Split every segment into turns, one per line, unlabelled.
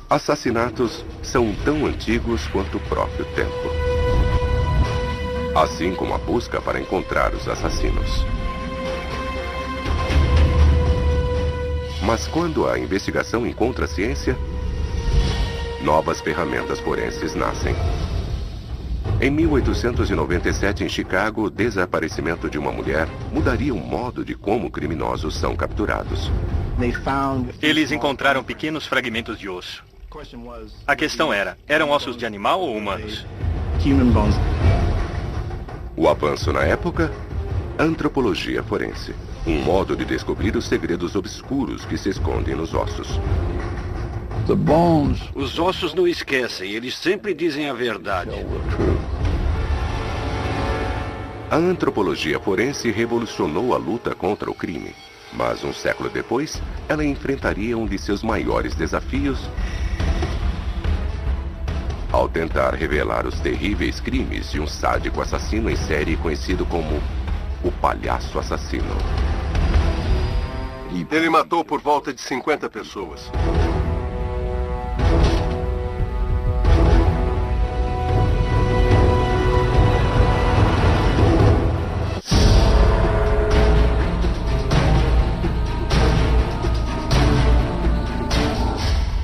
Assassinatos são tão antigos quanto o próprio tempo. Assim como a busca para encontrar os assassinos. Mas quando a investigação encontra a ciência, novas ferramentas forenses nascem. Em 1897, em Chicago, o desaparecimento de uma mulher mudaria o modo de como criminosos são capturados.
Eles encontraram pequenos fragmentos de osso. A questão era, eram ossos de animal ou humanos?
O avanço na época? Antropologia forense. Um modo de descobrir os segredos obscuros que se escondem nos ossos.
Os ossos não esquecem, eles sempre dizem a verdade.
A antropologia forense revolucionou a luta contra o crime. Mas um século depois, ela enfrentaria um de seus maiores desafios ao tentar revelar os terríveis crimes de um sádico assassino em série conhecido como o Palhaço Assassino.
Ele matou por volta de 50 pessoas.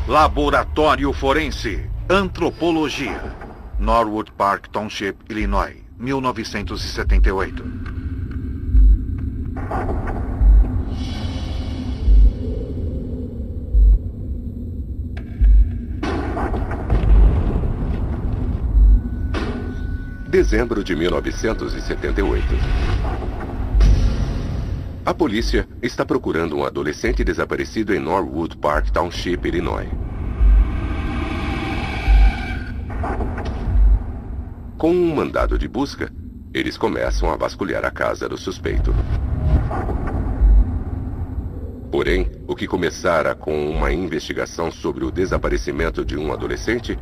Laboratório Forense. Antropologia. Norwood Park Township, Illinois, 1978.
Dezembro de 1978. A polícia está procurando um adolescente desaparecido em Norwood Park Township, Illinois. Com um mandado de busca, eles começam a vasculhar a casa do suspeito. Porém, o que começara com uma investigação sobre o desaparecimento de um adolescente,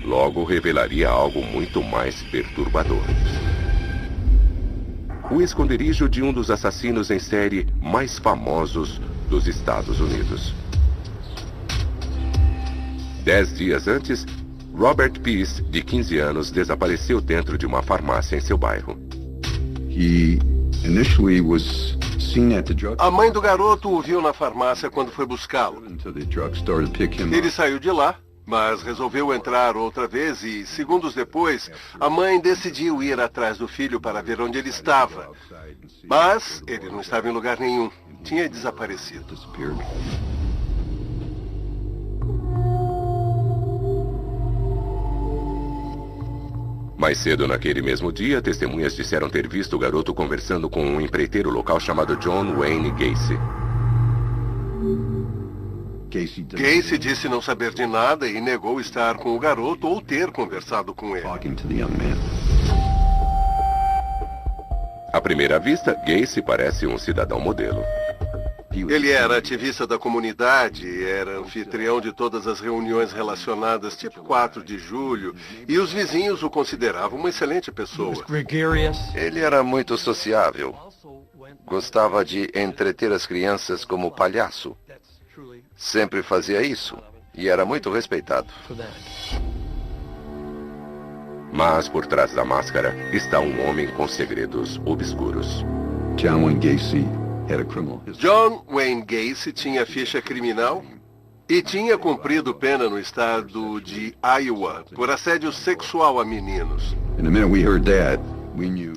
logo revelaria algo muito mais perturbador. O esconderijo de um dos assassinos em série mais famosos dos Estados Unidos. 10 dias antes, Robert Peace, de 15 anos, desapareceu dentro de uma farmácia em seu bairro.
A mãe do garoto o viu na farmácia quando foi buscá-lo. Ele saiu de lá, mas resolveu entrar outra vez e, segundos depois, a mãe decidiu ir atrás do filho para ver onde ele estava. Mas ele não estava em lugar nenhum. Tinha desaparecido.
Mais cedo naquele mesmo dia, testemunhas disseram ter visto o garoto conversando com um empreiteiro local chamado John Wayne Gacy.
Gacy disse não saber de nada e negou estar com o garoto ou ter conversado com ele.
À primeira vista, Gacy parece um cidadão modelo.
Ele era ativista da comunidade, era anfitrião de todas as reuniões relacionadas, tipo 4 de julho, e os vizinhos o consideravam uma excelente pessoa.
Ele era muito sociável. Gostava de entreter as crianças como palhaço. Sempre fazia isso, e era muito respeitado.
Mas por trás da máscara está um homem com segredos obscuros.
John Wayne Gacy tinha ficha criminal e tinha cumprido pena no estado de Iowa por assédio sexual a meninos.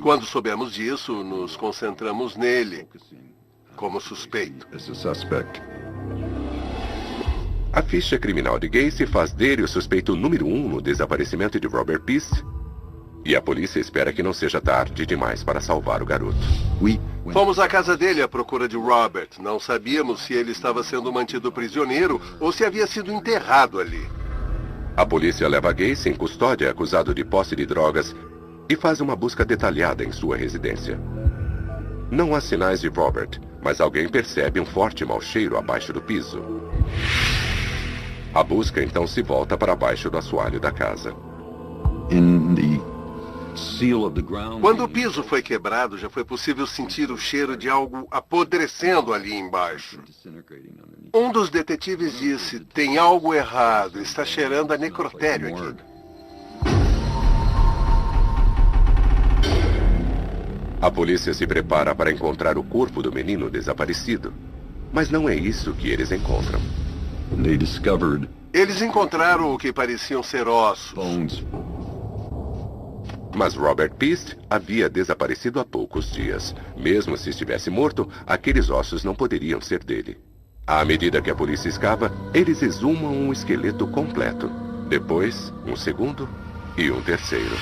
Quando soubemos disso, nos concentramos nele como suspeito.
A ficha criminal de Gacy faz dele o suspeito número 1 no desaparecimento de Robert Peace. E a polícia espera que não seja tarde demais para salvar o garoto.
Fomos à casa dele à procura de Robert. Não sabíamos se ele estava sendo mantido prisioneiro ou se havia sido enterrado ali.
A polícia leva Gacy em custódia acusado de posse de drogas e faz uma busca detalhada em sua residência. Não há sinais de Robert, mas alguém percebe um forte mau cheiro abaixo do piso. A busca então se volta para baixo do assoalho da casa.
Quando o piso foi quebrado, já foi possível sentir o cheiro de algo apodrecendo ali embaixo. Um dos detetives disse, tem algo errado, está cheirando a necrotério aqui.
A polícia se prepara para encontrar o corpo do menino desaparecido. Mas não é isso que eles encontram.
Eles encontraram o que pareciam ser ossos.
Mas Robert Pist havia desaparecido há poucos dias. Mesmo se estivesse morto, aqueles ossos não poderiam ser dele. À medida que a polícia escava, eles exumam um esqueleto completo. Depois, um segundo e um terceiro.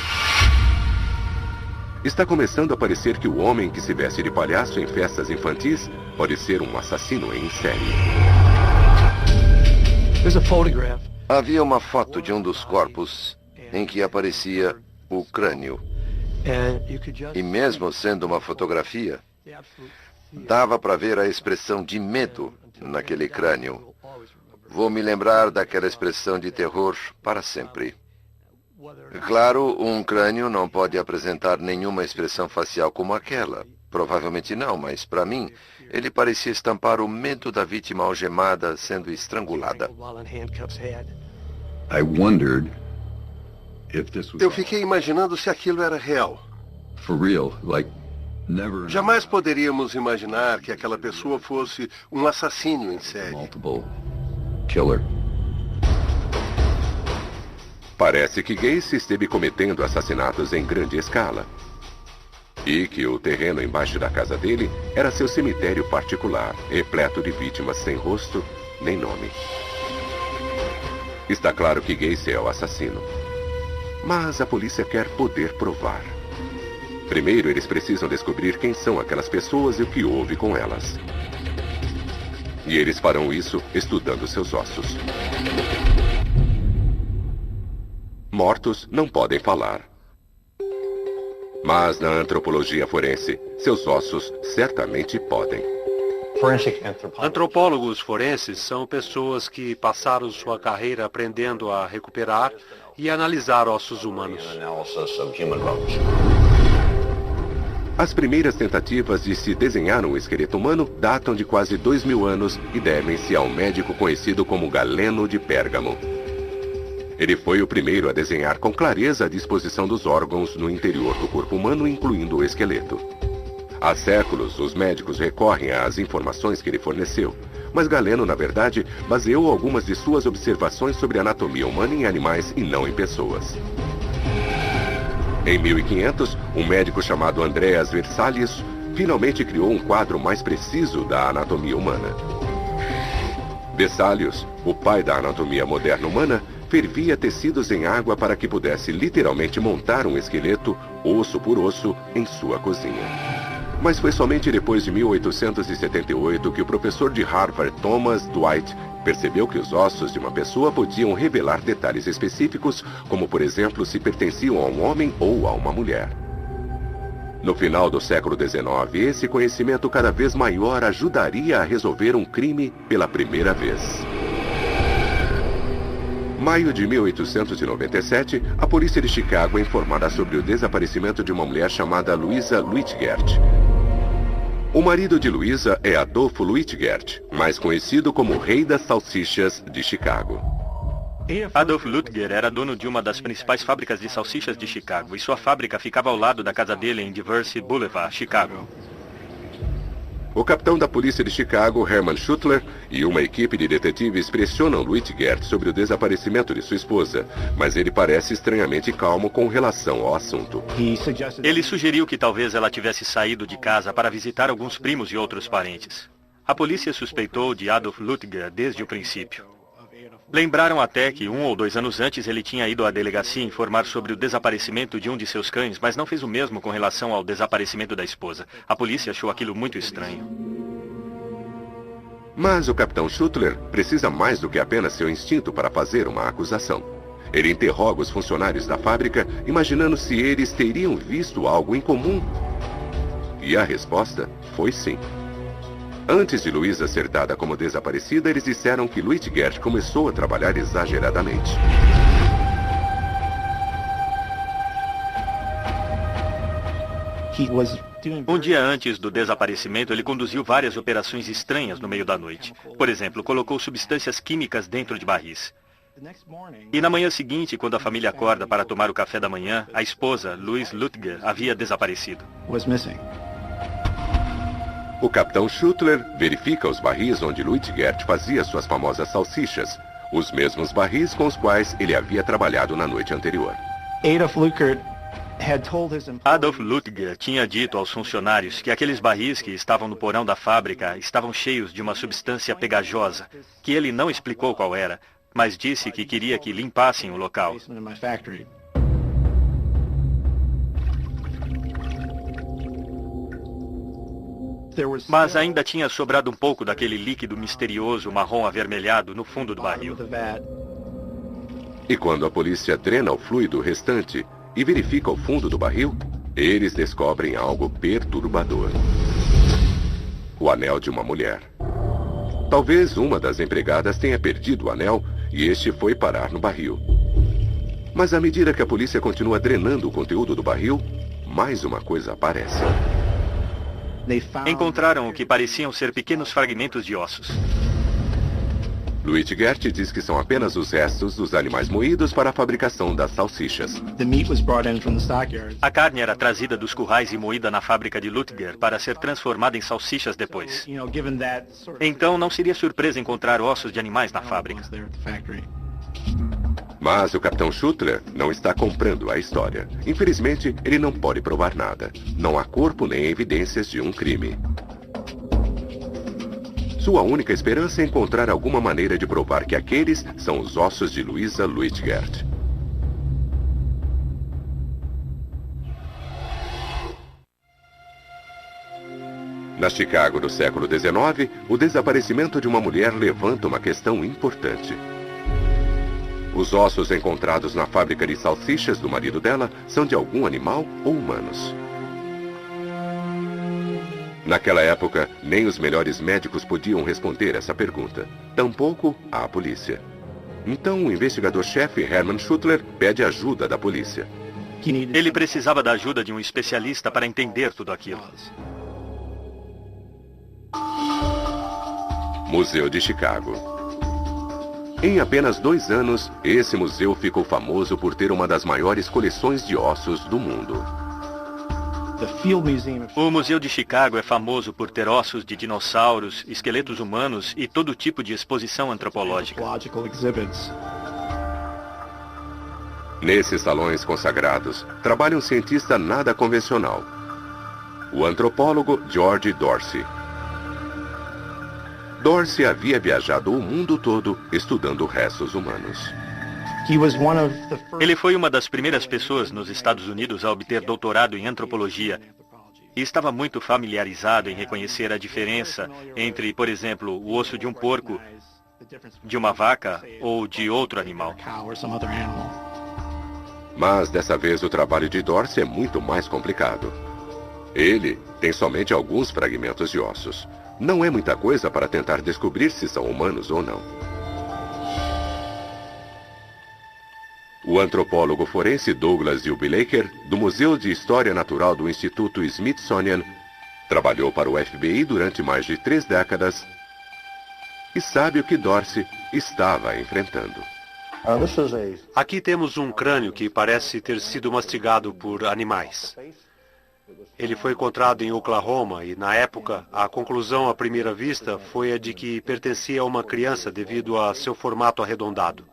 Está começando a parecer que o homem que se veste de palhaço em festas infantis pode ser um assassino em série.
Havia uma foto de um dos corpos em que aparecia o crânio. E mesmo sendo uma fotografia, dava para ver a expressão de medo naquele crânio. Vou me lembrar daquela expressão de terror para sempre. Claro, um crânio não pode apresentar nenhuma expressão facial como aquela. Provavelmente não, mas para mim, ele parecia estampar o medo da vítima algemada sendo estrangulada.
Eu fiquei imaginando se aquilo era real. Jamais poderíamos imaginar que aquela pessoa fosse um assassino em série.
Parece que Gacy esteve cometendo assassinatos em grande escala. E que o terreno embaixo da casa dele era seu cemitério particular, repleto de vítimas sem rosto nem nome. Está claro que Gacy é o assassino. Mas a polícia quer poder provar. Primeiro, eles precisam descobrir quem são aquelas pessoas e o que houve com elas. E eles farão isso estudando seus ossos. Mortos não podem falar. Mas na antropologia forense, seus ossos certamente podem.
Antropólogos forenses são pessoas que passaram sua carreira aprendendo a recuperar e analisar ossos humanos.
As primeiras tentativas de se desenhar um esqueleto humano datam de quase 2000 anos e devem-se a um médico conhecido como Galeno de Pérgamo. Ele foi o primeiro a desenhar com clareza a disposição dos órgãos no interior do corpo humano, incluindo o esqueleto. Há séculos, os médicos recorrem às informações que ele forneceu, mas Galeno, na verdade, baseou algumas de suas observações sobre a anatomia humana em animais e não em pessoas. Em 1500, um médico chamado Andreas Vesalius finalmente criou um quadro mais preciso da anatomia humana. Vesalius, o pai da anatomia moderna humana, fervia tecidos em água para que pudesse literalmente montar um esqueleto, osso por osso, em sua cozinha. Mas foi somente depois de 1878 que o professor de Harvard, Thomas Dwight, percebeu que os ossos de uma pessoa podiam revelar detalhes específicos, como por exemplo se pertenciam a um homem ou a uma mulher. No final do século XIX, esse conhecimento cada vez maior ajudaria a resolver um crime pela primeira vez. Maio de 1897, a polícia de Chicago é informada sobre o desaparecimento de uma mulher chamada Louisa Luitgert. O marido de Louisa é Adolfo Luitgert, mais conhecido como o Rei das Salsichas de Chicago.
Adolf Lutger era dono de uma das principais fábricas de salsichas de Chicago, e sua fábrica ficava ao lado da casa dele em Diversey Boulevard, Chicago.
O capitão da polícia de Chicago, Herman Schuttler, e uma equipe de detetives pressionam Luitgert sobre o desaparecimento de sua esposa, mas ele parece estranhamente calmo com relação ao assunto.
Ele sugeriu que talvez ela tivesse saído de casa para visitar alguns primos e outros parentes. A polícia suspeitou de Adolf Lutger desde o princípio. Lembraram até que 1 ou 2 anos antes ele tinha ido à delegacia informar sobre o desaparecimento de um de seus cães, mas não fez o mesmo com relação ao desaparecimento da esposa. A polícia achou aquilo muito estranho.
Mas o capitão Schuttler precisa mais do que apenas seu instinto para fazer uma acusação. Ele interroga os funcionários da fábrica, imaginando se eles teriam visto algo em comum. E a resposta foi sim. Antes de Louisa ser dada como desaparecida, eles disseram que Luitgert começou a trabalhar exageradamente.
Um dia antes do desaparecimento, ele conduziu várias operações estranhas no meio da noite. Por exemplo, colocou substâncias químicas dentro de barris. E na manhã seguinte, quando a família acorda para tomar o café da manhã, a esposa, Louise Lutger, havia desaparecido.
O capitão Schuttler verifica os barris onde Luitgert fazia suas famosas salsichas, os mesmos barris com os quais ele havia trabalhado na noite anterior.
Adolf Lutger tinha dito aos funcionários que aqueles barris que estavam no porão da fábrica estavam cheios de uma substância pegajosa, que ele não explicou qual era, mas disse que queria que limpassem o local. Mas ainda tinha sobrado um pouco daquele líquido misterioso marrom avermelhado no fundo do barril.
E quando a polícia drena o fluido restante e verifica o fundo do barril, eles descobrem algo perturbador. O anel de uma mulher. Talvez uma das empregadas tenha perdido o anel e este foi parar no barril. Mas à medida que a polícia continua drenando o conteúdo do barril, mais uma coisa aparece.
Encontraram o que pareciam ser pequenos fragmentos de ossos.
Luitgert diz que são apenas os restos dos animais moídos para a fabricação das salsichas.
A carne era trazida dos currais e moída na fábrica de Lutger para ser transformada em salsichas depois. Então não seria surpresa encontrar ossos de animais na fábrica.
Mas o capitão Schuttler não está comprando a história. Infelizmente, ele não pode provar nada. Não há corpo nem evidências de um crime. Sua única esperança é encontrar alguma maneira de provar que aqueles são os ossos de Louisa Luitgert. Na Chicago do século XIX, o desaparecimento de uma mulher levanta uma questão importante. Os ossos encontrados na fábrica de salsichas do marido dela são de algum animal ou humanos? Naquela época, nem os melhores médicos podiam responder essa pergunta. Tampouco a polícia. Então, o investigador-chefe Hermann Schuttler pede ajuda da polícia.
Ele precisava da ajuda de um especialista para entender tudo aquilo.
Museu de Chicago. Em apenas 2 anos, esse museu ficou famoso por ter uma das maiores coleções de ossos do mundo.
O Museu de Chicago é famoso por ter ossos de dinossauros, esqueletos humanos e todo tipo de exposição antropológica.
Nesses salões consagrados, trabalha um cientista nada convencional. O antropólogo George Dorsey. Dorsey havia viajado o mundo todo estudando restos humanos.
Ele foi uma das primeiras pessoas nos Estados Unidos a obter doutorado em antropologia e estava muito familiarizado em reconhecer a diferença entre, por exemplo, o osso de um porco, de uma vaca ou de outro animal.
Mas dessa vez o trabalho de Dorsey é muito mais complicado. Ele tem somente alguns fragmentos de ossos. Não é muita coisa para tentar descobrir se são humanos ou não. O antropólogo forense Douglas Jubilaker, do Museu de História Natural do Instituto Smithsonian, trabalhou para o FBI durante mais de 3 décadas e sabe o que Dorsey estava enfrentando.
Aqui temos um crânio que parece ter sido mastigado por animais. Ele foi encontrado em Oklahoma e, na época, a conclusão à primeira vista foi a de que pertencia a uma criança devido a seu formato arredondado.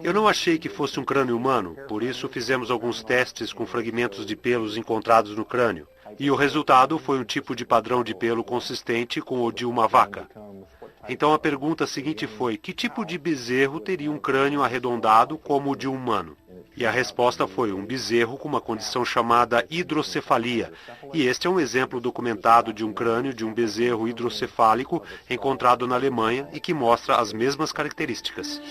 Eu não achei que fosse um crânio humano, por isso fizemos alguns testes com fragmentos de pelos encontrados no crânio. E o resultado foi um tipo de padrão de pelo consistente com o de uma vaca. Então a pergunta seguinte foi: que tipo de bezerro teria um crânio arredondado como o de um humano? E a resposta foi um bezerro com uma condição chamada hidrocefalia. E este é um exemplo documentado de um crânio de um bezerro hidrocefálico encontrado na Alemanha e que mostra as mesmas características.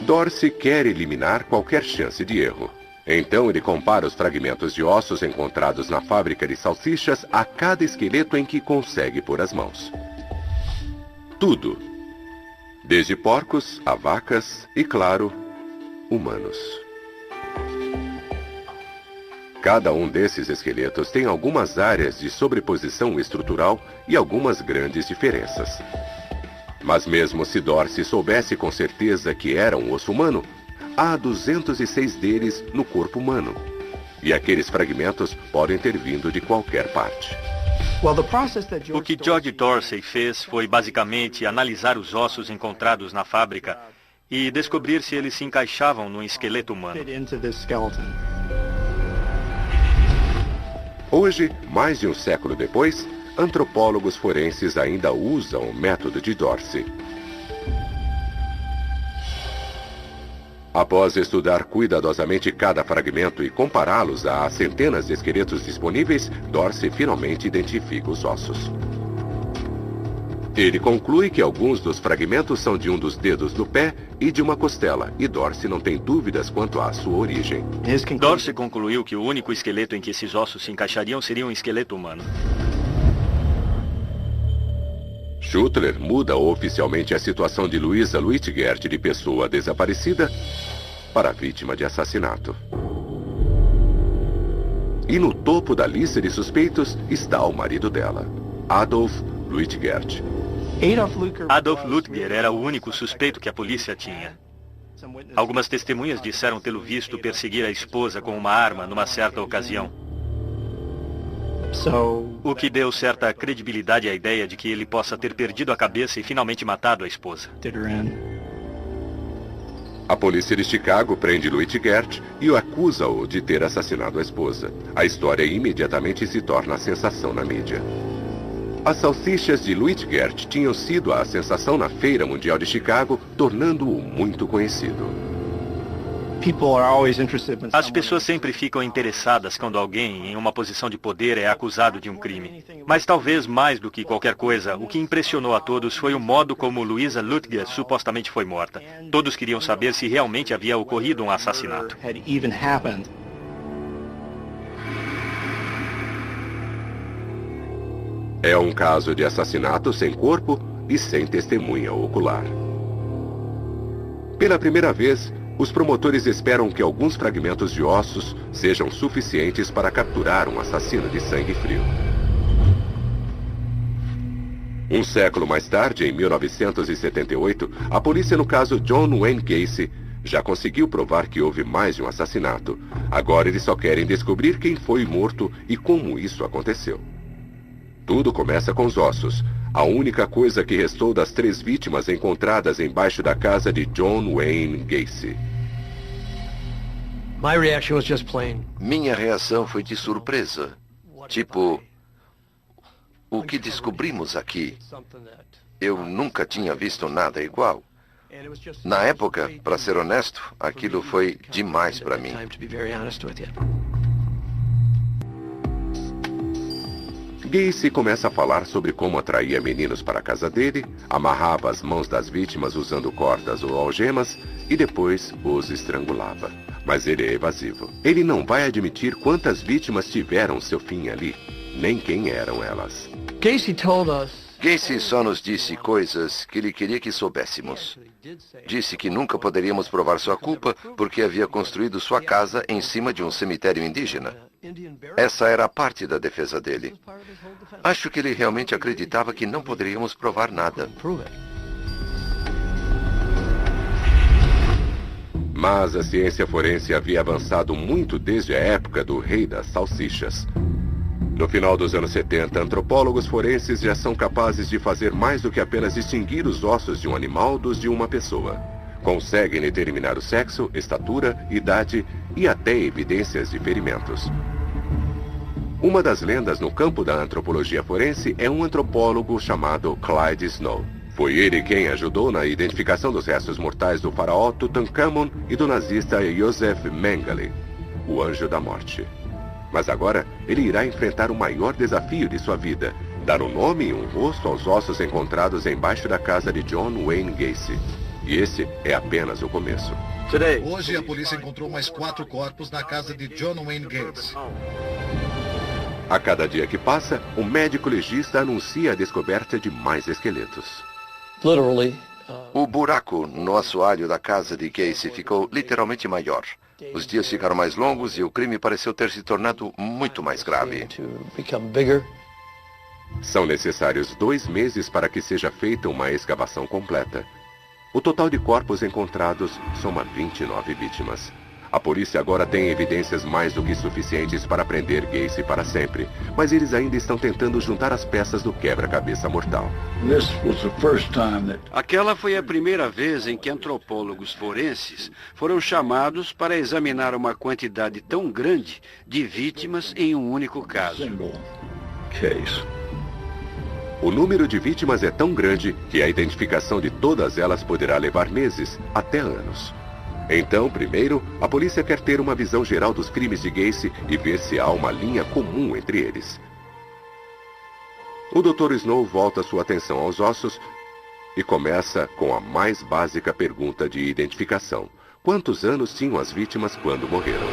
Dorsey quer eliminar qualquer chance de erro. Então ele compara os fragmentos de ossos encontrados na fábrica de salsichas a cada esqueleto em que consegue pôr as mãos. Tudo. Desde porcos a vacas e, claro, humanos. Cada um desses esqueletos tem algumas áreas de sobreposição estrutural e algumas grandes diferenças. Mas mesmo se Dorsey soubesse com certeza que era um osso humano, há 206 deles no corpo humano. E aqueles fragmentos podem ter vindo de qualquer parte.
O que George Dorsey fez foi basicamente analisar os ossos encontrados na fábrica e descobrir se eles se encaixavam no esqueleto humano.
Hoje, mais de um século depois, antropólogos forenses ainda usam o método de Dorsey. Após estudar cuidadosamente cada fragmento e compará-los a centenas de esqueletos disponíveis, Dorsey finalmente identifica os ossos. Ele conclui que alguns dos fragmentos são de um dos dedos do pé e de uma costela, e Dorsey não tem dúvidas quanto à sua origem.
Dorsey concluiu que o único esqueleto em que esses ossos se encaixariam seria um esqueleto humano.
Schuttler muda oficialmente a situação de Louisa Luitgert de pessoa desaparecida para vítima de assassinato. E no topo da lista de suspeitos está o marido dela, Adolf Luitgert.
Adolf Lutger era o único suspeito que a polícia tinha. Algumas testemunhas disseram tê-lo visto perseguir a esposa com uma arma numa certa ocasião. O que deu certa credibilidade à ideia de que ele possa ter perdido a cabeça e finalmente matado a esposa.
A polícia de Chicago prende Luitgert e o acusa-o de ter assassinado a esposa. A história imediatamente se torna a sensação na mídia. As salsichas de Luitgert tinham sido a sensação na Feira Mundial de Chicago, tornando-o muito conhecido.
As pessoas sempre ficam interessadas quando alguém em uma posição de poder é acusado de um crime. Mas talvez mais do que qualquer coisa, o que impressionou a todos foi o modo como Louisa Lutger supostamente foi morta. Todos queriam saber se realmente havia ocorrido um assassinato.
É um caso de assassinato sem corpo e sem testemunha ocular. Pela primeira vez, os promotores esperam que alguns fragmentos de ossos sejam suficientes para capturar um assassino de sangue frio. Um século mais tarde, em 1978, a polícia no caso John Wayne Gacy já conseguiu provar que houve mais de um assassinato. Agora eles só querem descobrir quem foi morto e como isso aconteceu. Tudo começa com os ossos. A única coisa que restou das 3 vítimas encontradas embaixo da casa de John Wayne Gacy.
Minha reação foi de surpresa. Tipo, o que descobrimos aqui? Eu nunca tinha visto nada igual. Na época, para ser honesto, aquilo foi demais para mim.
Gacy começa a falar sobre como atraía meninos para a casa dele, amarrava as mãos das vítimas usando cordas ou algemas e depois os estrangulava. Mas ele é evasivo. Ele não vai admitir quantas vítimas tiveram seu fim ali, nem quem eram elas.
Gacy só nos disse coisas que ele queria que soubéssemos. Disse que nunca poderíamos provar sua culpa porque havia construído sua casa em cima de um cemitério indígena. Essa era a parte da defesa dele. Acho que ele realmente acreditava que não poderíamos provar nada.
Mas a ciência forense havia avançado muito desde a época do rei das salsichas. No final dos anos 70, antropólogos forenses já são capazes de fazer mais do que apenas distinguir os ossos de um animal dos de uma pessoa. Conseguem determinar o sexo, estatura, idade e até evidências de ferimentos. Uma das lendas no campo da antropologia forense é um antropólogo chamado Clyde Snow. Foi ele quem ajudou na identificação dos restos mortais do faraó Tutankhamon e do nazista Yosef Mengele, o anjo da morte. Mas agora, ele irá enfrentar o maior desafio de sua vida, dar um nome e um rosto aos ossos encontrados embaixo da casa de John Wayne Gacy. E esse é apenas o começo.
Hoje a polícia encontrou mais 4 corpos na casa de John Wayne Gacy.
A cada dia que passa, um médico legista anuncia a descoberta de mais esqueletos.
O buraco no assoalho da casa de Gacy ficou literalmente maior. Os dias ficaram mais longos e o crime pareceu ter se tornado muito mais grave.
São necessários 2 meses para que seja feita uma escavação completa. O total de corpos encontrados soma 29 vítimas. A polícia agora tem evidências mais do que suficientes para prender Gacy para sempre, mas eles ainda estão tentando juntar as peças do quebra-cabeça mortal.
Aquela foi a primeira vez em que antropólogos forenses foram chamados para examinar uma quantidade tão grande de vítimas em um único caso.
O número de vítimas é tão grande que a identificação de todas elas poderá levar meses, até anos. Então, primeiro, a polícia quer ter uma visão geral dos crimes de Gacy e ver se há uma linha comum entre eles. O Dr. Snow volta sua atenção aos ossos e começa com a mais básica pergunta de identificação. Quantos anos tinham as vítimas quando morreram?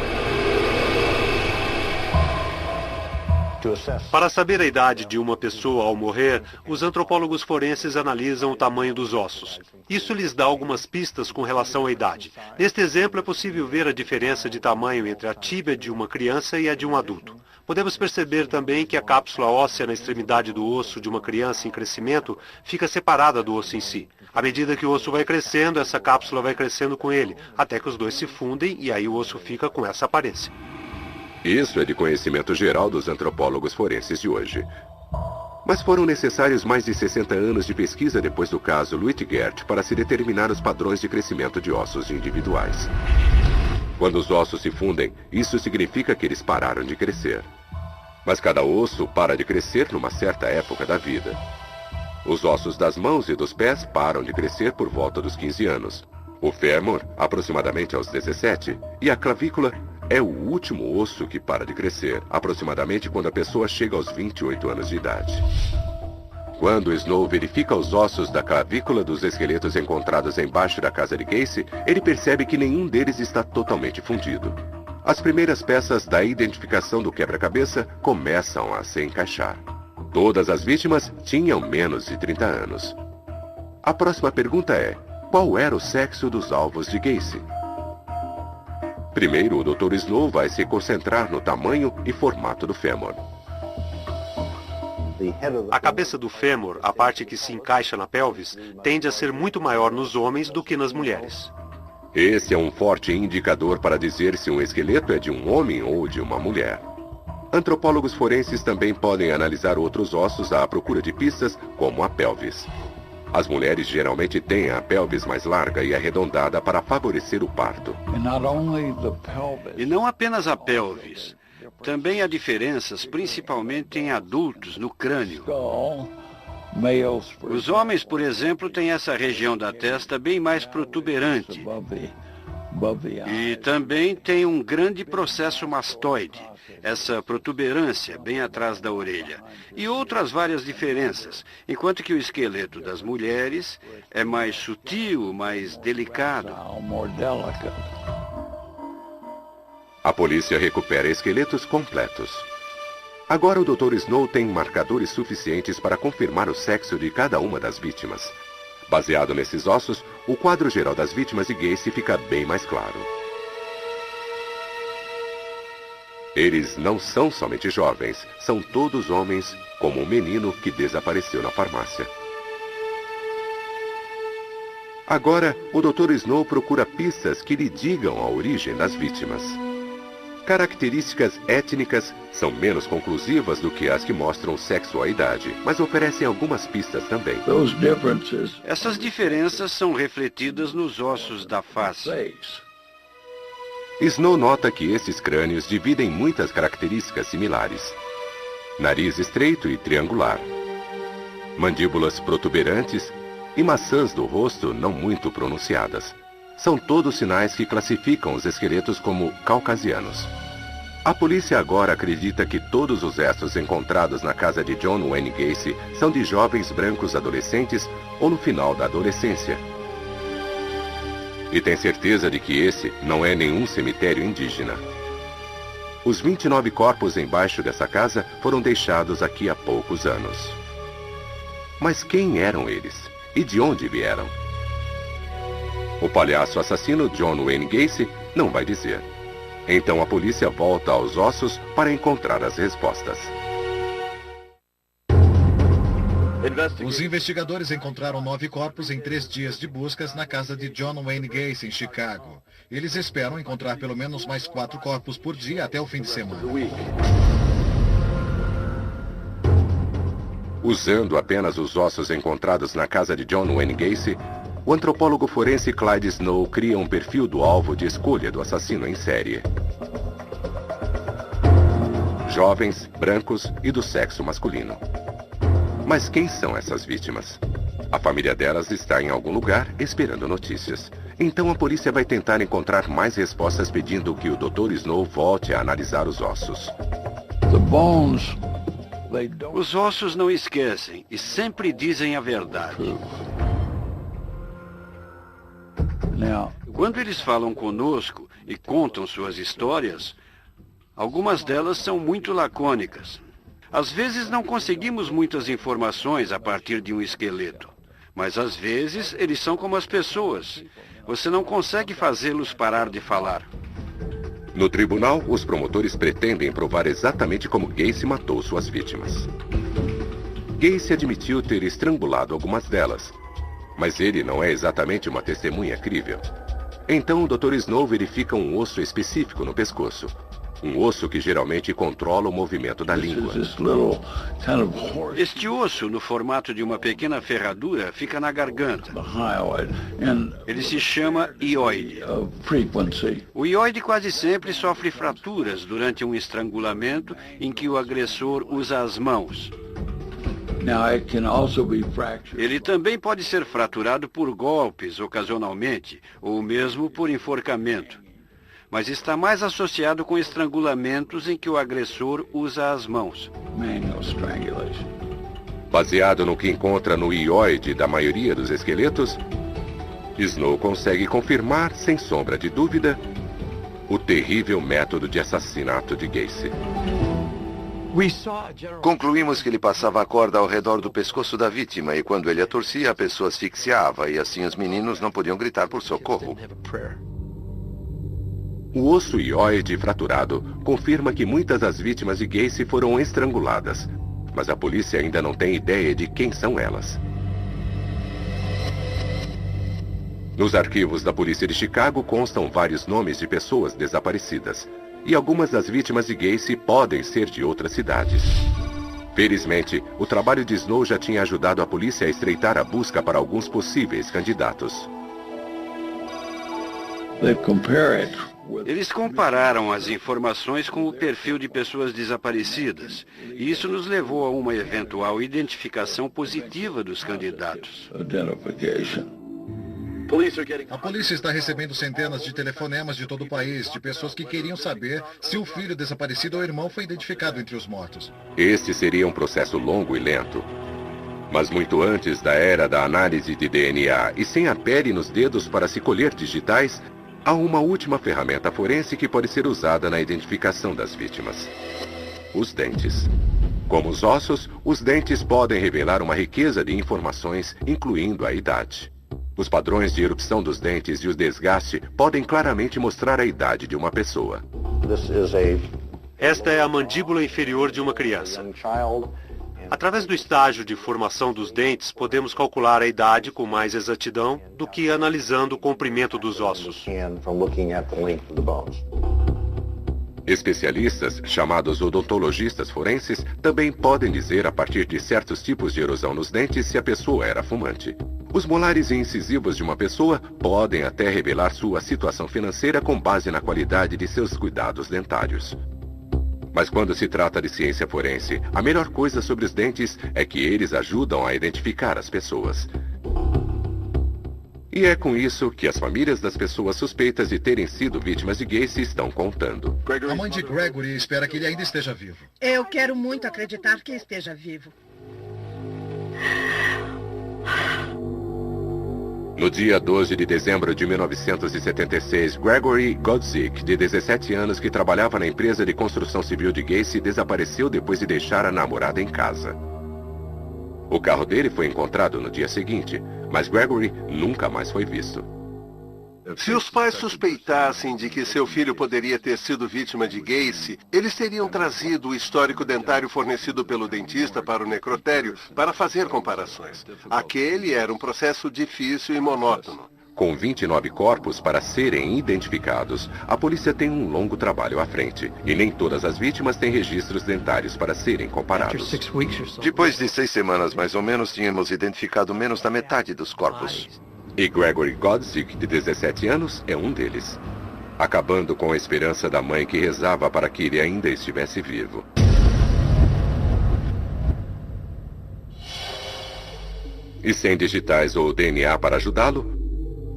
Para saber a idade de uma pessoa ao morrer, os antropólogos forenses analisam o tamanho dos ossos. Isso lhes dá algumas pistas com relação à idade. Neste exemplo, é possível ver a diferença de tamanho entre a tíbia de uma criança e a de um adulto. Podemos perceber também que a cápsula óssea na extremidade do osso de uma criança em crescimento fica separada do osso em si. À medida que o osso vai crescendo, essa cápsula vai crescendo com ele, até que os dois se fundem e aí o osso fica com essa aparência.
Isso é de conhecimento geral dos antropólogos forenses de hoje. Mas foram necessários mais de 60 anos de pesquisa depois do caso Luitgert para se determinar os padrões de crescimento de ossos individuais. Quando os ossos se fundem, isso significa que eles pararam de crescer. Mas cada osso para de crescer numa certa época da vida. Os ossos das mãos e dos pés param de crescer por volta dos 15 anos. O fêmur, aproximadamente aos 17, e a clavícula é o último osso que para de crescer, aproximadamente quando a pessoa chega aos 28 anos de idade. Quando Snow verifica os ossos da clavícula dos esqueletos encontrados embaixo da casa de Gacy, ele percebe que nenhum deles está totalmente fundido. As primeiras peças da identificação do quebra-cabeça começam a se encaixar. Todas as vítimas tinham menos de 30 anos. A próxima pergunta é: qual era o sexo dos alvos de Gacy? Primeiro, o Dr. Snow vai se concentrar no tamanho e formato do fêmur.
A cabeça do fêmur, a parte que se encaixa na pelvis, tende a ser muito maior nos homens do que nas mulheres.
Esse é um forte indicador para dizer se um esqueleto é de um homem ou de uma mulher. Antropólogos forenses também podem analisar outros ossos à procura de pistas, como a pelvis. As mulheres geralmente têm a pelvis mais larga e arredondada para favorecer o parto.
E não apenas a pelvis. Também há diferenças, principalmente em adultos, no crânio. Os homens, por exemplo, têm essa região da testa bem mais protuberante. E também tem um grande processo mastoide, essa protuberância bem atrás da orelha. E outras várias diferenças, enquanto que o esqueleto das mulheres é mais sutil, mais delicado.
A polícia recupera esqueletos completos. Agora o Dr. Snow tem marcadores suficientes para confirmar o sexo de cada uma das vítimas. Baseado nesses ossos, o quadro geral das vítimas de Gacy fica bem mais claro. Eles não são somente jovens, são todos homens, como o menino que desapareceu na farmácia. Agora, o Dr. Snow procura pistas que lhe digam a origem das vítimas. Características étnicas são menos conclusivas do que as que mostram sexo ou a idade, mas oferecem algumas pistas também.
Essas diferenças são refletidas nos ossos da face.
Snow nota que esses crânios dividem muitas características similares. Nariz estreito e triangular, mandíbulas protuberantes e maçãs do rosto não muito pronunciadas. São todos sinais que classificam os esqueletos como caucasianos. A polícia agora acredita que todos os restos encontrados na casa de John Wayne Gacy são de jovens brancos adolescentes ou no final da adolescência. E tem certeza de que esse não é nenhum cemitério indígena. Os 29 corpos embaixo dessa casa foram deixados aqui há poucos anos. Mas quem eram eles? E de onde vieram? O palhaço assassino John Wayne Gacy não vai dizer. Então a polícia volta aos ossos para encontrar as respostas.
Os investigadores encontraram 9 corpos em 3 dias de buscas na casa de John Wayne Gacy, em Chicago. Eles esperam encontrar pelo menos mais 4 corpos por dia até o fim de semana.
Usando apenas os ossos encontrados na casa de John Wayne Gacy, o antropólogo forense Clyde Snow cria um perfil do alvo de escolha do assassino em série. Jovens, brancos e do sexo masculino. Mas quem são essas vítimas? A família delas está em algum lugar esperando notícias. Então a polícia vai tentar encontrar mais respostas pedindo que o Dr. Snow volte a analisar os ossos.
Os ossos não esquecem e sempre dizem a verdade. Quando eles falam conosco e contam suas histórias, algumas delas são muito lacônicas. Às vezes não conseguimos muitas informações a partir de um esqueleto, mas às vezes eles são como as pessoas. Você não consegue fazê-los parar de falar.
No tribunal, os promotores pretendem provar exatamente como Gacy matou suas vítimas. Gacy admitiu ter estrangulado algumas delas, mas ele não é exatamente uma testemunha crível. Então o Dr. Snow verifica um osso específico no pescoço. Um osso que geralmente controla o movimento da língua.
Este osso, no formato de uma pequena ferradura, fica na garganta. Ele se chama hioide. O hioide quase sempre sofre fraturas durante um estrangulamento em que o agressor usa as mãos. Ele também pode ser fraturado por golpes, ocasionalmente, ou mesmo por enforcamento. Mas está mais associado com estrangulamentos em que o agressor usa as mãos.
Baseado no que encontra no hioide da maioria dos esqueletos, Snow consegue confirmar, sem sombra de dúvida, o terrível método de assassinato de Gacy.
Concluímos que ele passava a corda ao redor do pescoço da vítima e quando ele a torcia, a pessoa asfixiava e assim os meninos não podiam gritar por socorro.
O osso hioide fraturado confirma que muitas das vítimas de Gacy foram estranguladas, mas a polícia ainda não tem ideia de quem são elas. Nos arquivos da polícia de Chicago constam vários nomes de pessoas desaparecidas, e algumas das vítimas de Gacy podem ser de outras cidades. Felizmente, o trabalho de Snow já tinha ajudado a polícia a estreitar a busca para alguns possíveis candidatos.
Eles compararam as informações com o perfil de pessoas desaparecidas, e isso nos levou a uma eventual identificação positiva dos candidatos.
A polícia está recebendo centenas de telefonemas de todo o país, de pessoas que queriam saber se o filho desaparecido ou irmão foi identificado entre os mortos.
Este seria um processo longo e lento. Mas muito antes da era da análise de DNA e sem a pele nos dedos para se colher digitais, há uma última ferramenta forense que pode ser usada na identificação das vítimas: os dentes. Como os ossos, os dentes podem revelar uma riqueza de informações, incluindo a idade. Os padrões de erupção dos dentes e o desgaste podem claramente mostrar a idade de uma pessoa.
Esta é a mandíbula inferior de uma criança. Através do estágio de formação dos dentes, podemos calcular a idade com mais exatidão do que analisando o comprimento dos ossos.
Especialistas, chamados odontologistas forenses, também podem dizer a partir de certos tipos de erosão nos dentes se a pessoa era fumante. Os molares e incisivos de uma pessoa podem até revelar sua situação financeira com base na qualidade de seus cuidados dentários. Mas quando se trata de ciência forense, a melhor coisa sobre os dentes é que eles ajudam a identificar as pessoas. E é com isso que as famílias das pessoas suspeitas de terem sido vítimas de Gacy estão contando.
A mãe de Gregory espera que ele ainda esteja vivo.
Eu quero muito acreditar que esteja vivo.
No dia 12 de dezembro de 1976, Gregory Godzik, de 17 anos, que trabalhava na empresa de construção civil de Gacy, desapareceu depois de deixar a namorada em casa. O carro dele foi encontrado no dia seguinte, mas Gregory nunca mais foi visto.
Se os pais suspeitassem de que seu filho poderia ter sido vítima de Gacy, eles teriam trazido o histórico dentário fornecido pelo dentista para o necrotério para fazer comparações. Aquele era um processo difícil e monótono.
Com 29 corpos para serem identificados, a polícia tem um longo trabalho à frente. E nem todas as vítimas têm registros dentários para serem comparados.
Depois de 6 semanas, mais ou menos, tínhamos identificado menos da metade dos corpos.
E Gregory Godzik, de 17 anos, é um deles. Acabando com a esperança da mãe que rezava para que ele ainda estivesse vivo. E sem digitais ou DNA para ajudá-lo,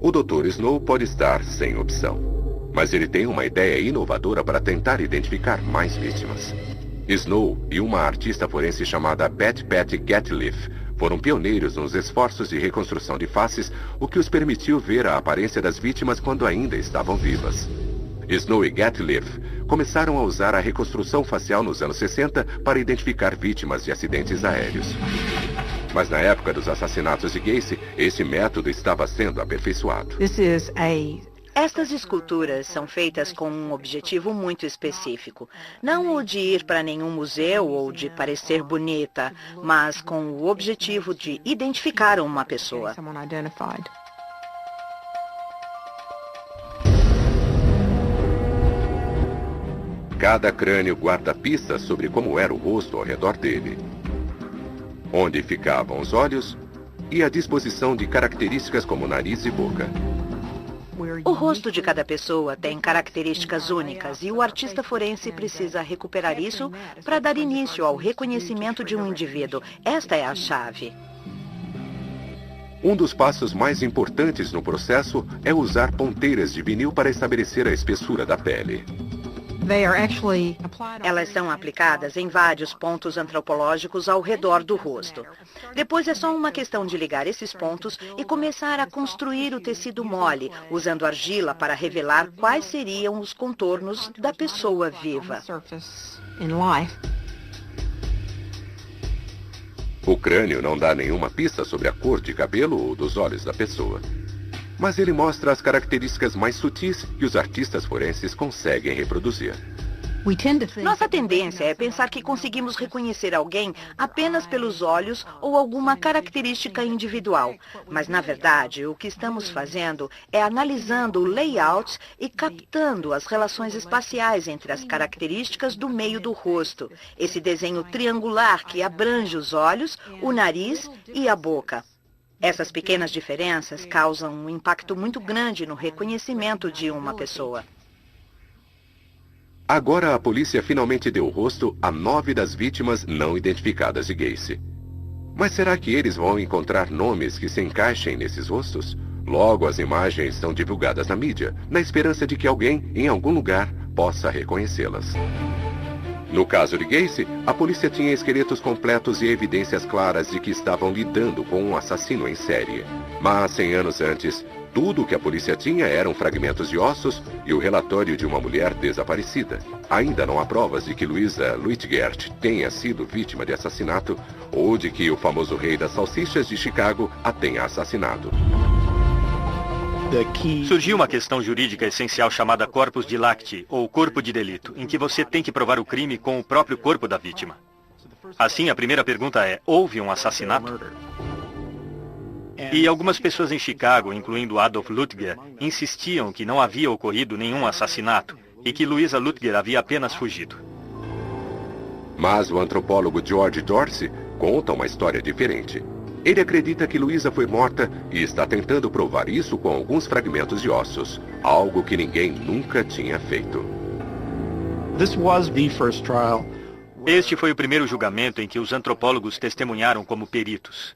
o Dr. Snow pode estar sem opção. Mas ele tem uma ideia inovadora para tentar identificar mais vítimas. Snow e uma artista forense chamada Betty Gatliff foram pioneiros nos esforços de reconstrução de faces, o que os permitiu ver a aparência das vítimas quando ainda estavam vivas. Snow e Gatliff começaram a usar a reconstrução facial nos anos 60 para identificar vítimas de acidentes aéreos. Mas na época dos assassinatos de Gacy, esse método estava sendo aperfeiçoado.
Estas esculturas são feitas com um objetivo muito específico. Não o de ir para nenhum museu ou de parecer bonita, mas com o objetivo de identificar uma pessoa.
Cada crânio guarda pistas sobre como era o rosto ao redor dele, onde ficavam os olhos e a disposição de características como nariz e boca.
O rosto de cada pessoa tem características únicas e o artista forense precisa recuperar isso para dar início ao reconhecimento de um indivíduo. Esta é a chave.
Um dos passos mais importantes no processo é usar ponteiras de vinil para estabelecer a espessura da pele.
Elas são aplicadas em vários pontos antropológicos ao redor do rosto. Depois é só uma questão de ligar esses pontos e começar a construir o tecido mole, usando argila para revelar quais seriam os contornos da pessoa viva.
O crânio não dá nenhuma pista sobre a cor de cabelo ou dos olhos da pessoa. Mas ele mostra as características mais sutis que os artistas forenses conseguem reproduzir.
Nossa tendência é pensar que conseguimos reconhecer alguém apenas pelos olhos ou alguma característica individual. Mas, na verdade, o que estamos fazendo é analisando o layout e captando as relações espaciais entre as características do meio do rosto. Esse desenho triangular que abrange os olhos, o nariz e a boca. Essas pequenas diferenças causam um impacto muito grande no reconhecimento de uma pessoa.
Agora a polícia finalmente deu rosto a 9 das vítimas não identificadas de Gacy. Mas será que eles vão encontrar nomes que se encaixem nesses rostos? Logo as imagens são divulgadas na mídia, na esperança de que alguém, em algum lugar, possa reconhecê-las. No caso de Gacy, a polícia tinha esqueletos completos e evidências claras de que estavam lidando com um assassino em série. Mas 100 anos antes, tudo o que a polícia tinha eram fragmentos de ossos e o relatório de uma mulher desaparecida. Ainda não há provas de que Louisa Luitgert tenha sido vítima de assassinato ou de que o famoso rei das salsichas de Chicago a tenha assassinado.
Surgiu uma questão jurídica essencial chamada corpus delicti, ou corpo de delito, em que você tem que provar o crime com o próprio corpo da vítima. Assim, a primeira pergunta é, houve um assassinato? E algumas pessoas em Chicago, incluindo Adolf Lutger, insistiam que não havia ocorrido nenhum assassinato e que Louisa Lutger havia apenas fugido.
Mas o antropólogo George Dorsey conta uma história diferente. Ele acredita que Louisa foi morta e está tentando provar isso com alguns fragmentos de ossos, algo que ninguém nunca tinha feito.
Este foi o primeiro julgamento em que os antropólogos testemunharam como peritos.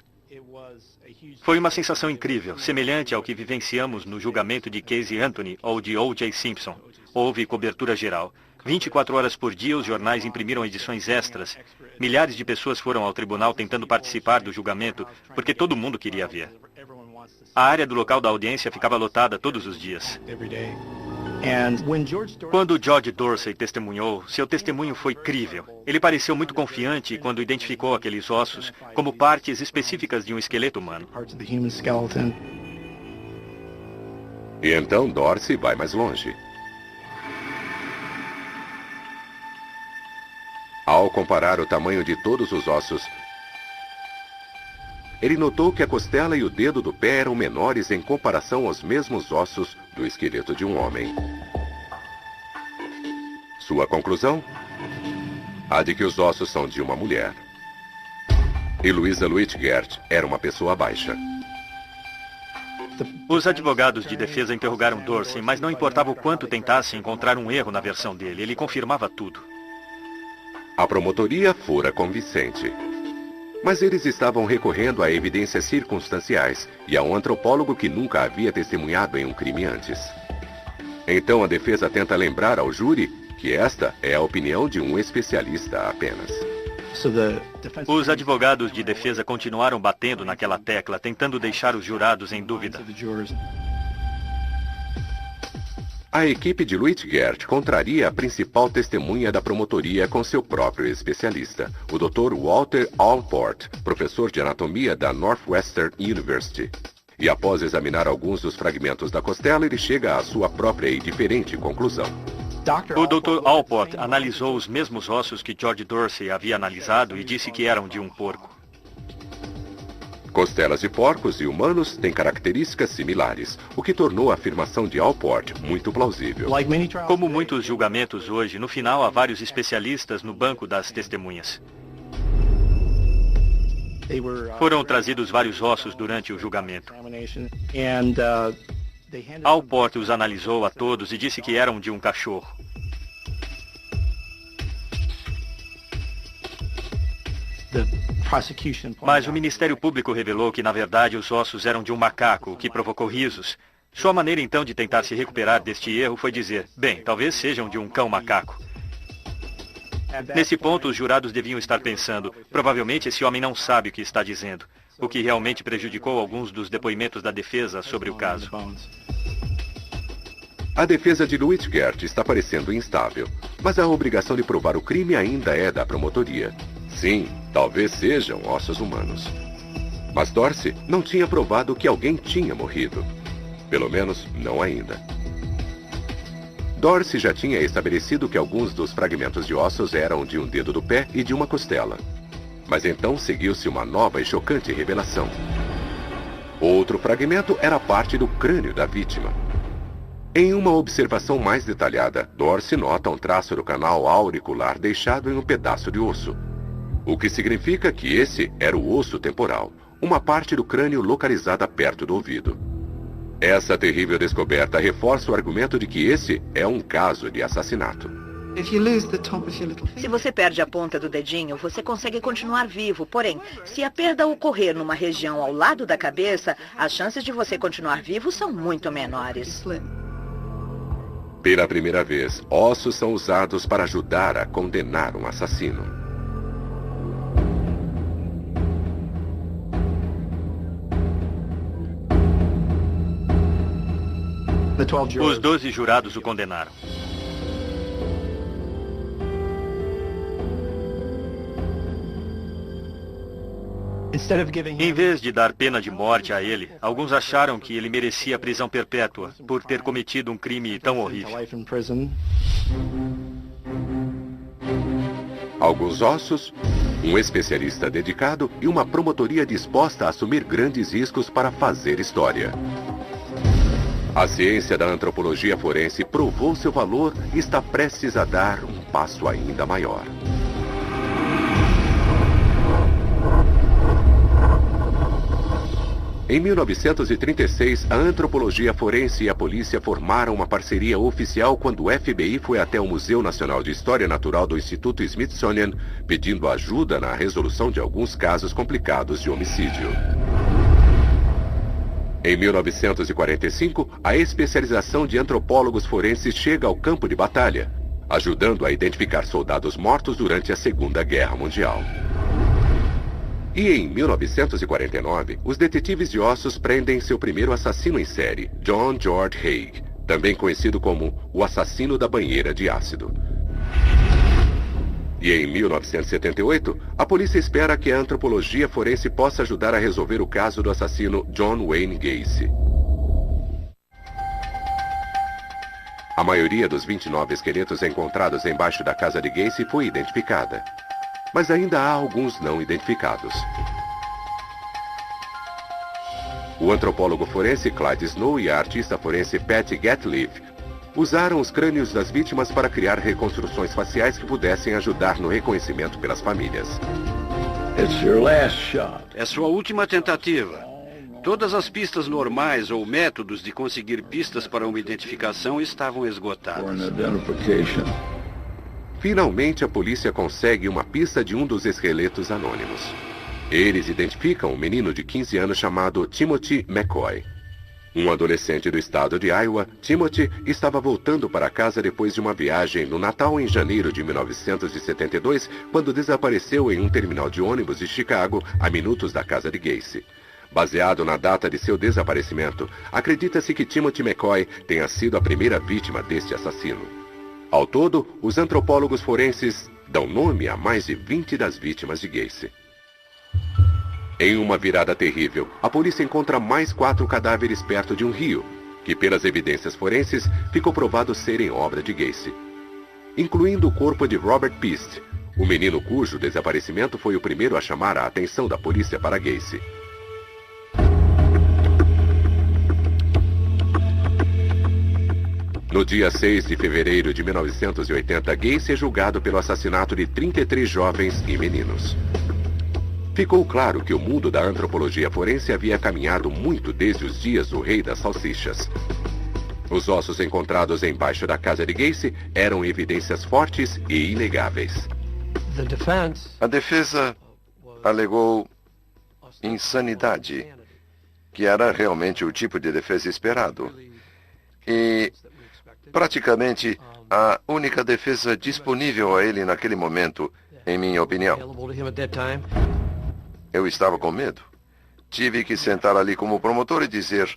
Foi uma sensação incrível, semelhante ao que vivenciamos no julgamento de Casey Anthony ou de O.J. Simpson. Houve cobertura geral. 24 horas por dia, os jornais imprimiram edições extras. Milhares de pessoas foram ao tribunal tentando participar do julgamento, porque todo mundo queria ver. A área do local da audiência ficava lotada todos os dias. Quando George Dorsey testemunhou, seu testemunho foi crível. Ele pareceu muito confiante quando identificou aqueles ossos como partes específicas de um esqueleto humano.
E então Dorsey vai mais longe. Ao comparar o tamanho de todos os ossos, ele notou que a costela e o dedo do pé eram menores em comparação aos mesmos ossos do esqueleto de um homem. Sua conclusão? A de que os ossos são de uma mulher. E Louisa Luitgert era uma pessoa baixa.
Os advogados de defesa interrogaram Dorsey, mas não importava o quanto tentasse encontrar um erro na versão dele, ele confirmava tudo.
A promotoria fora convincente. Mas eles estavam recorrendo a evidências circunstanciais e a um antropólogo que nunca havia testemunhado em um crime antes. Então a defesa tenta lembrar ao júri que esta é a opinião de um especialista apenas.
Os advogados de defesa continuaram batendo naquela tecla, tentando deixar os jurados em dúvida.
A equipe de Luitgert contraria a principal testemunha da promotoria com seu próprio especialista, o Dr. Walter Allport, professor de anatomia da Northwestern University. E após examinar alguns dos fragmentos da costela, ele chega à sua própria e diferente conclusão.
O Dr. Allport analisou os mesmos ossos que George Dorsey havia analisado e disse que eram de um porco.
Costelas de porcos e humanos têm características similares, o que tornou a afirmação de Allport muito plausível.
Como muitos julgamentos hoje, no final há vários especialistas no banco das testemunhas. Foram trazidos vários ossos durante o julgamento. Allport os analisou a todos e disse que eram de um cachorro. Mas o Ministério Público revelou que, na verdade, os ossos eram de um macaco, o que provocou risos. Sua maneira, então, de tentar se recuperar deste erro foi dizer, bem, talvez sejam de um cão-macaco. Nesse ponto, os jurados deviam estar pensando, provavelmente esse homem não sabe o que está dizendo, o que realmente prejudicou alguns dos depoimentos da defesa sobre o caso.
A defesa de Luitgert está parecendo instável, mas a obrigação de provar o crime ainda é da promotoria. Sim, talvez sejam ossos humanos. Mas Dorsey não tinha provado que alguém tinha morrido. Pelo menos, não ainda. Dorsey já tinha estabelecido que alguns dos fragmentos de ossos eram de um dedo do pé e de uma costela. Mas então seguiu-se uma nova e chocante revelação. Outro fragmento era parte do crânio da vítima. Em uma observação mais detalhada, Dorsey nota um traço do canal auricular deixado em um pedaço de osso. O que significa que esse era o osso temporal, uma parte do crânio localizada perto do ouvido. Essa terrível descoberta reforça o argumento de que esse é um caso de assassinato.
Se você perde a ponta do dedinho, você consegue continuar vivo. Porém, se a perda ocorrer numa região ao lado da cabeça, as chances de você continuar vivo são muito menores.
Pela primeira vez, ossos são usados para ajudar a condenar um assassino.
Os 12 jurados o condenaram. Em vez de dar pena de morte a ele, alguns acharam que ele merecia prisão perpétua por ter cometido um crime tão horrível.
Alguns ossos, um especialista dedicado e uma promotoria disposta a assumir grandes riscos para fazer história. A ciência da antropologia forense provou seu valor e está prestes a dar um passo ainda maior. Em 1936, a antropologia forense e a polícia formaram uma parceria oficial quando o FBI foi até o Museu Nacional de História Natural do Instituto Smithsonian pedindo ajuda na resolução de alguns casos complicados de homicídio. Em 1945, a especialização de antropólogos forenses chega ao campo de batalha, ajudando a identificar soldados mortos durante a Segunda Guerra Mundial. E em 1949, os detetives de ossos prendem seu primeiro assassino em série, John George Haig, também conhecido como o assassino da banheira de ácido. E em 1978, a polícia espera que a antropologia forense possa ajudar a resolver o caso do assassino John Wayne Gacy. A maioria dos 29 esqueletos encontrados embaixo da casa de Gacy foi identificada. Mas ainda há alguns não identificados. O antropólogo forense Clyde Snow e a artista forense Patty Gatliff usaram os crânios das vítimas para criar reconstruções faciais que pudessem ajudar no reconhecimento pelas famílias.
É sua última tentativa. Todas as pistas normais ou métodos de conseguir pistas para uma identificação estavam esgotadas.
Finalmente, a polícia consegue uma pista de um dos esqueletos anônimos. Eles identificam um menino de 15 anos chamado Timothy McCoy. Um adolescente do estado de Iowa, Timothy estava voltando para casa depois de uma viagem no Natal em janeiro de 1972, quando desapareceu em um terminal de ônibus de Chicago, a minutos da casa de Gacy. Baseado na data de seu desaparecimento, acredita-se que Timothy McCoy tenha sido a primeira vítima deste assassino. Ao todo, os antropólogos forenses dão nome a mais de 20 das vítimas de Gacy. Em uma virada terrível, a polícia encontra mais 4 cadáveres perto de um rio, que pelas evidências forenses ficou provado serem obra de Gacy, incluindo o corpo de Robert Pist, o menino cujo desaparecimento foi o primeiro a chamar a atenção da polícia para Gacy. No dia 6 de fevereiro de 1980, Gacy é julgado pelo assassinato de 33 jovens e meninos. Ficou claro que o mundo da antropologia forense havia caminhado muito desde os dias do rei das salsichas. Os ossos encontrados embaixo da casa de Gacy eram evidências fortes e inegáveis.
A defesa alegou insanidade, que era realmente o tipo de defesa esperado. E praticamente a única defesa disponível a ele naquele momento, em minha opinião. Eu estava com medo. Tive que sentar ali como promotor e dizer: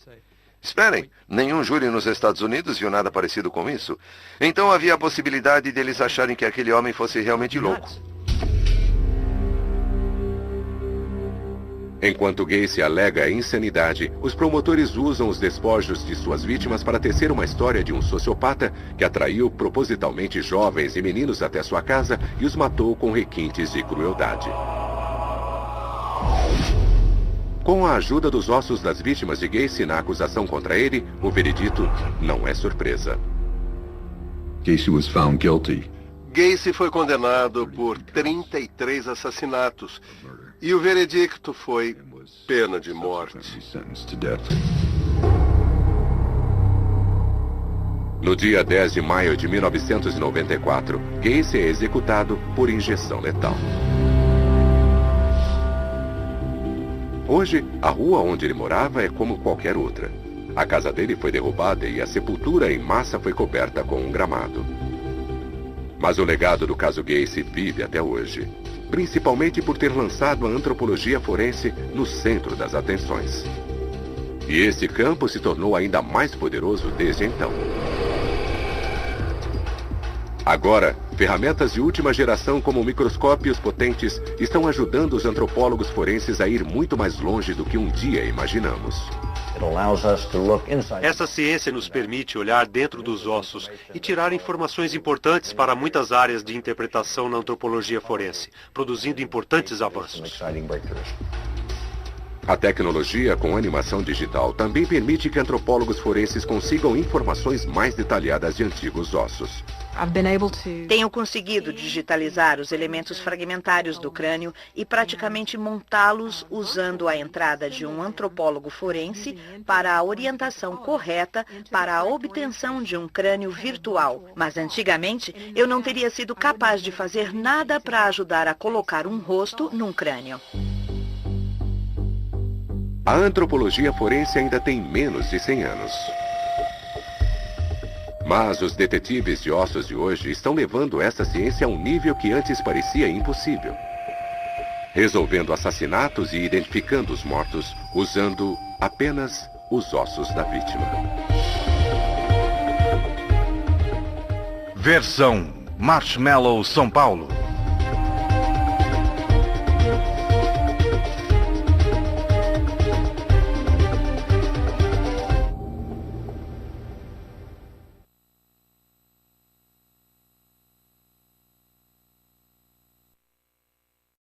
esperem, nenhum júri nos Estados Unidos viu nada parecido com isso. Então havia a possibilidade deles acharem que aquele homem fosse realmente louco.
Enquanto Gacy alega insanidade, os promotores usam os despojos de suas vítimas para tecer uma história de um sociopata que atraiu propositalmente jovens e meninos até sua casa e os matou com requintes de crueldade. Com a ajuda dos ossos das vítimas de Gacy na acusação contra ele, o veredito não é surpresa.
Gacy was found guilty. Gacy foi condenado por 33 assassinatos e o veredicto foi pena de morte.
No dia 10 de maio de 1994, Gacy é executado por injeção letal. Hoje, a rua onde ele morava é como qualquer outra. A casa dele foi derrubada e a sepultura em massa foi coberta com um gramado. Mas o legado do caso Gacy vive até hoje, principalmente por ter lançado a antropologia forense no centro das atenções. E esse campo se tornou ainda mais poderoso desde então. Agora, ferramentas de última geração como microscópios potentes estão ajudando os antropólogos forenses a ir muito mais longe do que um dia imaginamos.
Essa ciência nos permite olhar dentro dos ossos e tirar informações importantes para muitas áreas de interpretação na antropologia forense, produzindo importantes avanços.
A tecnologia com animação digital também permite que antropólogos forenses consigam informações mais detalhadas de antigos ossos.
Tenho conseguido digitalizar os elementos fragmentários do crânio e praticamente montá-los usando a entrada de um antropólogo forense para a orientação correta para a obtenção de um crânio virtual. Mas antigamente eu não teria sido capaz de fazer nada para ajudar a colocar um rosto num crânio.
A antropologia forense ainda tem menos de 100 anos. Mas os detetives de ossos de hoje estão levando essa ciência a um nível que antes parecia impossível. Resolvendo assassinatos e identificando os mortos usando apenas os ossos da vítima.
Versão Marshmallow São Paulo.